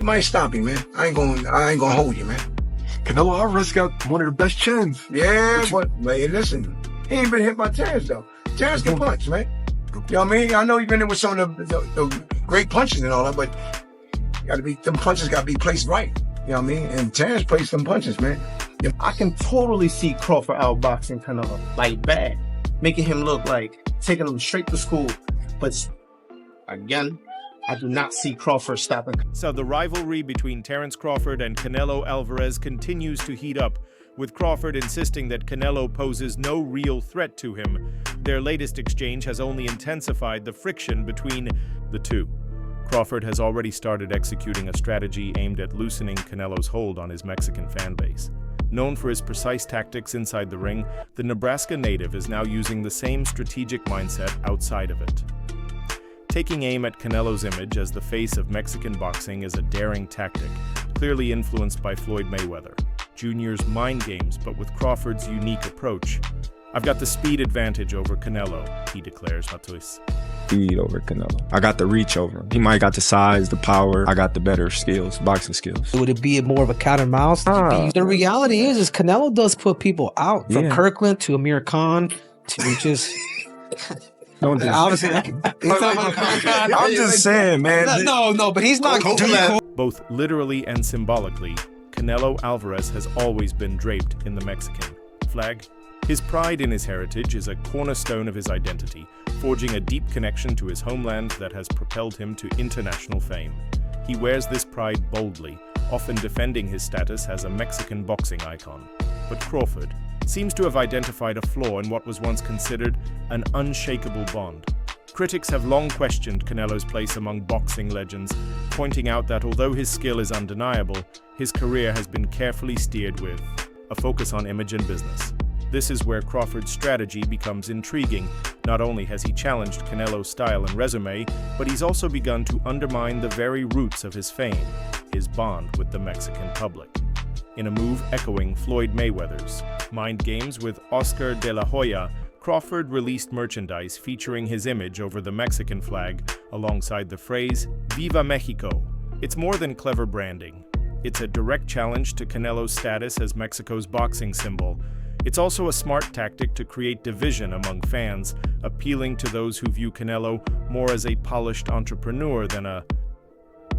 You might stop him, man. I ain't gonna hold you, man. Canelo Alvarez got one of the best chins. Yeah, but man, listen, he ain't been hit by Terence though. Terence can punch, man. You know what I mean? I know you've been in with some of the great punches and all that, but them punches gotta be placed right. You know what I mean? And Terence placed some punches, man. Yeah. I can totally see Crawford outboxing Canelo, like bad, making him look like taking him straight to school. But again, I do not see Crawford stopping. So the rivalry between Terence Crawford and Canelo Alvarez continues to heat up, with Crawford insisting that Canelo poses no real threat to him. Their latest exchange has only intensified the friction between the two. Crawford has already started executing a strategy aimed at loosening Canelo's hold on his Mexican fan base. Known for his precise tactics inside the ring, the Nebraska native is now using the same strategic mindset outside of it. Taking aim at Canelo's image as the face of Mexican boxing is a daring tactic, clearly influenced by Floyd Mayweather Jr.'s mind games, but with Crawford's unique approach. "I've got the speed advantage over Canelo," he declares, Matuis. Speed over Canelo. I got the reach over him. He might got the size, the power. I got the better skills, boxing skills. Would it be more of a cat and mouse? The reality is Canelo does put people out. From Kirkland to Amir Khan to just... Don't just... Obviously, I'm just saying, man. No, but he's not... Both literally and symbolically, Canelo Alvarez has always been draped in the Mexican flag. His pride in his heritage is a cornerstone of his identity, forging a deep connection to his homeland that has propelled him to international fame. He wears this pride boldly, often defending his status as a Mexican boxing icon. But Crawford seems to have identified a flaw in what was once considered an unshakable bond. Critics have long questioned Canelo's place among boxing legends, pointing out that although his skill is undeniable, his career has been carefully steered with a focus on image and business. This is where Crawford's strategy becomes intriguing. Not only has he challenged Canelo's style and resume, but he's also begun to undermine the very roots of his fame, his bond with the Mexican public. In a move echoing Floyd Mayweather's mind games with Oscar de la Hoya, Crawford released merchandise featuring his image over the Mexican flag alongside the phrase, "Viva Mexico." It's more than clever branding. It's a direct challenge to Canelo's status as Mexico's boxing symbol. It's also a smart tactic to create division among fans, appealing to those who view Canelo more as a polished entrepreneur than a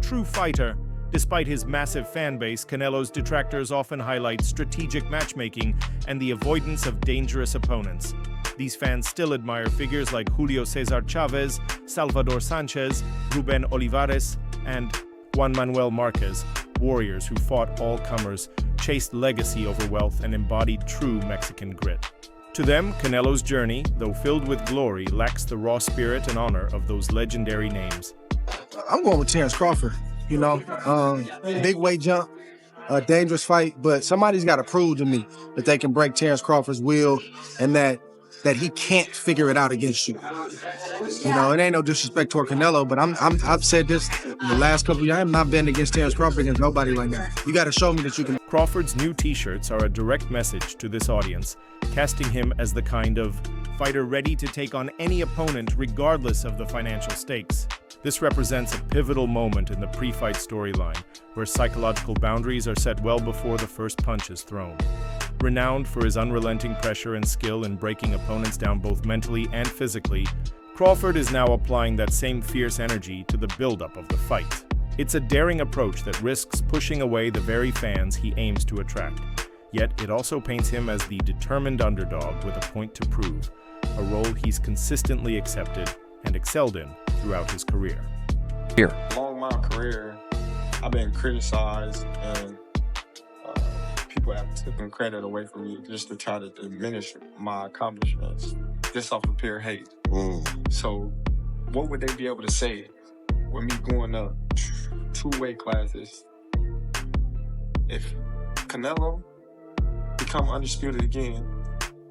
true fighter. Despite his massive fan base, Canelo's detractors often highlight strategic matchmaking and the avoidance of dangerous opponents. These fans still admire figures like Julio Cesar Chavez, Salvador Sanchez, Ruben Olivares, and Juan Manuel Marquez, warriors who fought all comers, chased legacy over wealth, and embodied true Mexican grit. To them, Canelo's journey, though filled with glory, lacks the raw spirit and honor of those legendary names. I'm going with Terence Crawford. You know, big weight jump, a dangerous fight, but somebody's got to prove to me that they can break Terence Crawford's will and that he can't figure it out against you. You know, it ain't no disrespect toward Canelo, but I've said this in the last couple of years. I have not been against Terence Crawford against nobody like that. You got to show me that you can. Crawford's new t-shirts are a direct message to this audience, casting him as the kind of fighter ready to take on any opponent regardless of the financial stakes. This represents a pivotal moment in the pre-fight storyline, where psychological boundaries are set well before the first punch is thrown. Renowned for his unrelenting pressure and skill in breaking opponents down both mentally and physically, Crawford is now applying that same fierce energy to the buildup of the fight. It's a daring approach that risks pushing away the very fans he aims to attract. Yet it also paints him as the determined underdog with a point to prove, a role he's consistently accepted and excelled in throughout his career. Along my career, I've been criticized and people have taken credit away from me just to try to diminish my accomplishments, just off of pure hate. So what would they be able to say with me going up 2 weight classes? If Canelo become undisputed again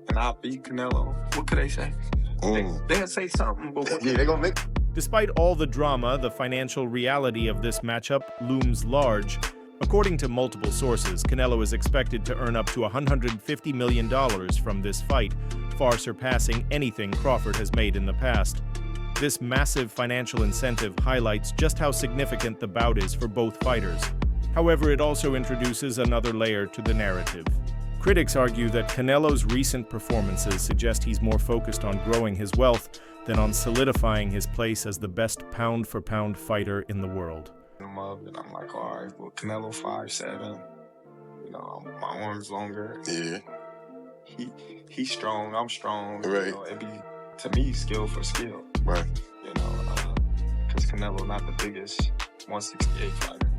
and I beat Canelo, what could they say? They'll say something, but what? Yeah, they're gonna make. Despite all the drama, the financial reality of this matchup looms large. According to multiple sources, Canelo is expected to earn up to $150 million from this fight, far surpassing anything Crawford has made in the past. This massive financial incentive highlights just how significant the bout is for both fighters. However, it also introduces another layer to the narrative. Critics argue that Canelo's recent performances suggest he's more focused on growing his wealth than on solidifying his place as the best pound-for-pound fighter in the world. I'm up and I'm like, all right, well, Canelo 5'7", you know, my arm's longer. Yeah. He's strong, I'm strong. Right. You know, it'd be, to me, skill for skill. Right. You know, because Canelo not the biggest 168 fighter.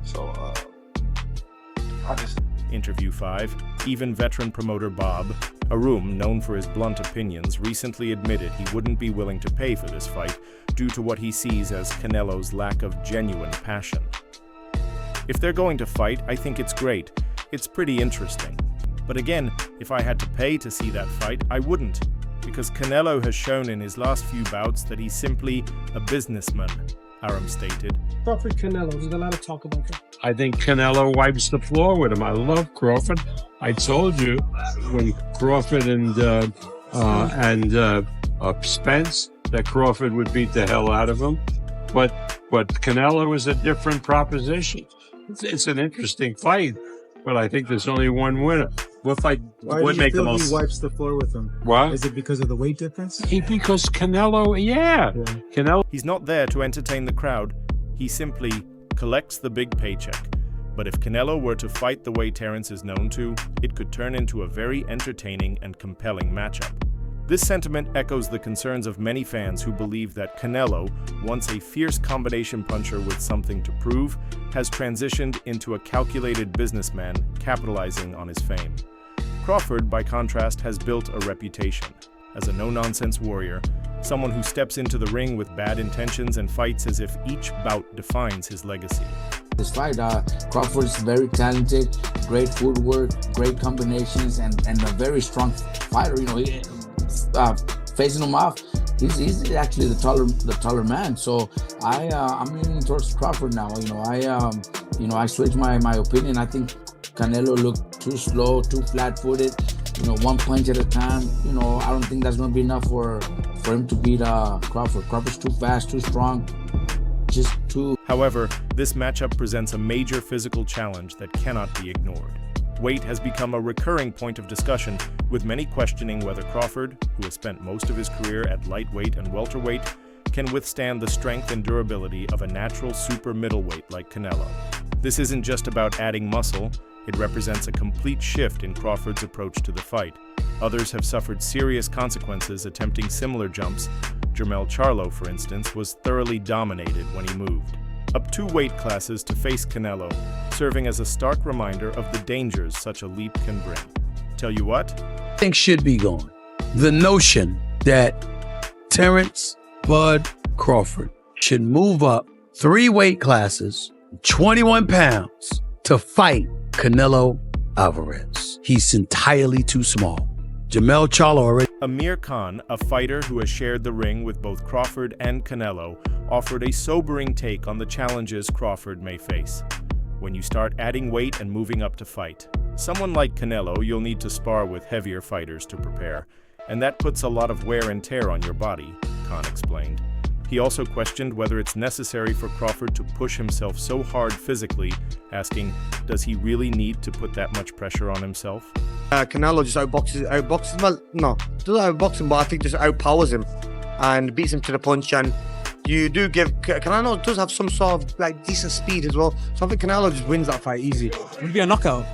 So, I just... Interview 5. Even veteran promoter Bob Arum, known for his blunt opinions, recently admitted he wouldn't be willing to pay for this fight due to what he sees as Canelo's lack of genuine passion. If they're going to fight, I think it's great. It's pretty interesting. But again, if I had to pay to see that fight, I wouldn't, because Canelo has shown in his last few bouts that he's simply a businessman, Arum stated. Crawford Canelo, there's a lot of talk about that. I think Canelo wipes the floor with him. I love Crawford. I told you when Crawford and Spence that Crawford would beat the hell out of him. But Canelo is a different proposition. It's an interesting fight, but I think there's only one winner. What fight would make the most? He wipes the floor with him. What? Is it because of the weight difference? Because Canelo, yeah. Canelo. He's not there to entertain the crowd. He simply collects the big paycheck. But if Canelo were to fight the way Terence is known to, it could turn into a very entertaining and compelling matchup. This sentiment echoes the concerns of many fans who believe that Canelo, once a fierce combination puncher with something to prove, has transitioned into a calculated businessman capitalizing on his fame. Crawford, by contrast, has built a reputation as a no-nonsense warrior, someone who steps into the ring with bad intentions and fights as if each bout defines his legacy. This fight, Crawford is very talented, great footwork, great combinations, and a very strong fighter. You know, facing him off, he's actually the taller man. So I'm leaning towards Crawford now. I switched my opinion. I think Canelo looked too slow, too flat-footed. You know, one punch at a time. You know, I don't think that's going to be enough for him to beat Crawford. Crawford's too fast, too strong. However, this matchup presents a major physical challenge that cannot be ignored. Weight has become a recurring point of discussion, with many questioning whether Crawford, who has spent most of his career at lightweight and welterweight, can withstand the strength and durability of a natural super middleweight like Canelo. This isn't just about adding muscle, it represents a complete shift in Crawford's approach to the fight. Others have suffered serious consequences attempting similar jumps. Jermell Charlo, for instance, was thoroughly dominated when he moved. Up 2 weight classes to face Canelo, serving as a stark reminder of the dangers such a leap can bring. Tell you what? I think should be gone. The notion that Terence Bud Crawford should move up 3 weight classes, 21 pounds, to fight Canelo Alvarez. He's entirely too small. Jermell Charlo already. Amir Khan, a fighter who has shared the ring with both Crawford and Canelo, offered a sobering take on the challenges Crawford may face. When you start adding weight and moving up to fight, someone like Canelo, you'll need to spar with heavier fighters to prepare, and that puts a lot of wear and tear on your body, Khan explained. He also questioned whether it's necessary for Crawford to push himself so hard physically, asking, does he really need to put that much pressure on himself? Canelo just outboxes, well, no, doesn't outbox him, but I think just outpowers him and beats him to the punch. And you do give, Canelo does have some sort of like decent speed as well. So I think Canelo just wins that fight easy. Would it be a knockout?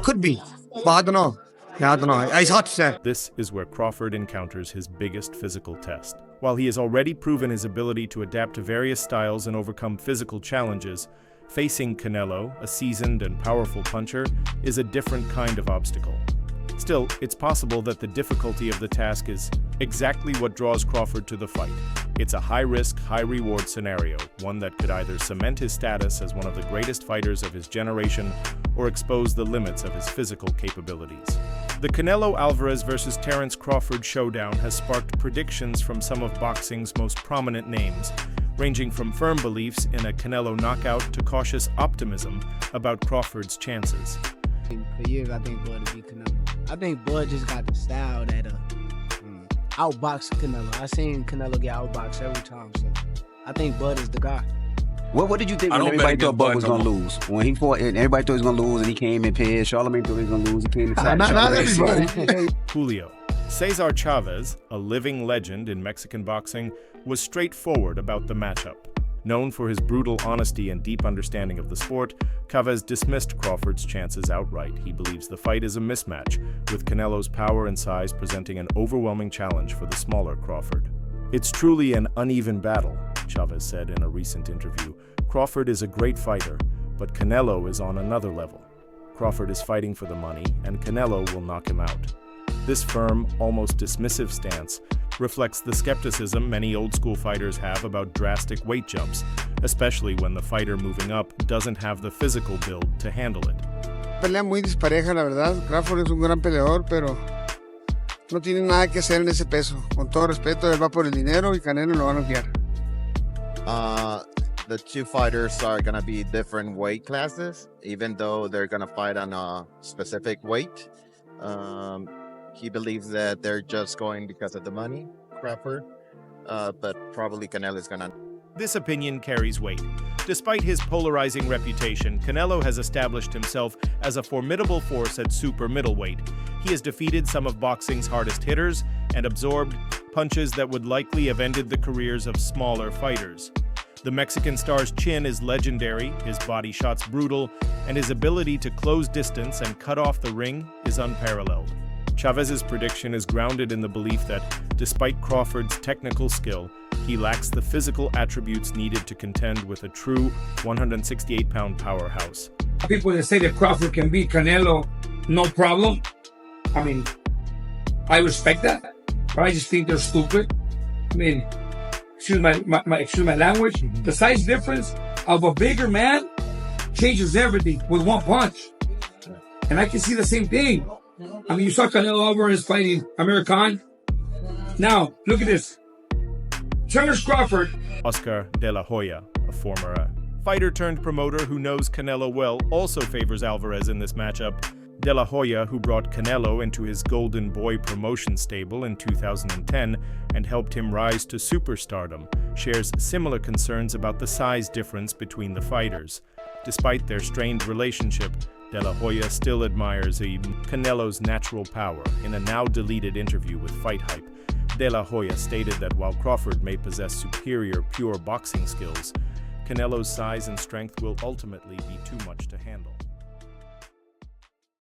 Could be, but I don't know. Yeah, I don't know. It's hard to say. This is where Crawford encounters his biggest physical test. While he has already proven his ability to adapt to various styles and overcome physical challenges, facing Canelo, a seasoned and powerful puncher, is a different kind of obstacle. Still, it's possible that the difficulty of the task is exactly what draws Crawford to the fight. It's a high-risk, high-reward scenario, one that could either cement his status as one of the greatest fighters of his generation or expose the limits of his physical capabilities. The Canelo-Alvarez vs. Terence Crawford showdown has sparked predictions from some of boxing's most prominent names, ranging from firm beliefs in a Canelo knockout to cautious optimism about Crawford's chances. For years, I think Bud would beat Canelo. I think Bud just got the style that outbox Canelo. I seen Canelo get outboxed every time, so I think Bud is the guy. What did you think when everybody thought Bud was gonna lose? When he fought, and everybody thought he was gonna lose, and he came in pairs. Charlamagne thought he was gonna lose. He came inside. Not everybody. Julio. Cesar Chavez, a living legend in Mexican boxing, was straightforward about the matchup. Known for his brutal honesty and deep understanding of the sport, Chavez dismissed Crawford's chances outright. He believes the fight is a mismatch, with Canelo's power and size presenting an overwhelming challenge for the smaller Crawford. "It's truly an uneven battle," Chavez said in a recent interview. "Crawford is a great fighter, but Canelo is on another level. Crawford is fighting for the money, and Canelo will knock him out." This firm, almost dismissive stance reflects the skepticism many old-school fighters have about drastic weight jumps, especially when the fighter moving up doesn't have the physical build to handle it. Pelea muy dispareja, la verdad. Crawford es un gran peleador, pero no tiene nada que hacer en ese peso. Con todo respeto, él va por el dinero y Canelo lo va a noquear. The two fighters are going to be different weight classes, even though they're going to fight on a specific weight. He believes that they're just going because of the money, Crawford, but probably Canelo is going to. This opinion carries weight. Despite his polarizing reputation, Canelo has established himself as a formidable force at super middleweight. He has defeated some of boxing's hardest hitters and absorbed punches that would likely have ended the careers of smaller fighters. The Mexican star's chin is legendary, his body shots brutal, and his ability to close distance and cut off the ring is unparalleled. Chavez's prediction is grounded in the belief that, despite Crawford's technical skill, he lacks the physical attributes needed to contend with a true 168-pound powerhouse. People that say that Crawford can beat Canelo, no problem. I mean, I respect that, but I just think they're stupid. I mean, excuse my language. The size difference of a bigger man changes everything with one punch. And I can see the same thing. I mean, you saw Canelo Alvarez fighting Amir Khan. Now, look at this. Terence Crawford. Oscar De La Hoya, a former fighter-turned-promoter who knows Canelo well, also favors Alvarez in this matchup. De La Hoya, who brought Canelo into his Golden Boy promotion stable in 2010 and helped him rise to superstardom, shares similar concerns about the size difference between the fighters. Despite their strained relationship, De La Hoya still admires Canelo's natural power. In a now-deleted interview with FightNight, De La Hoya stated that while Crawford may possess superior pure boxing skills, Canelo's size and strength will ultimately be too much to handle.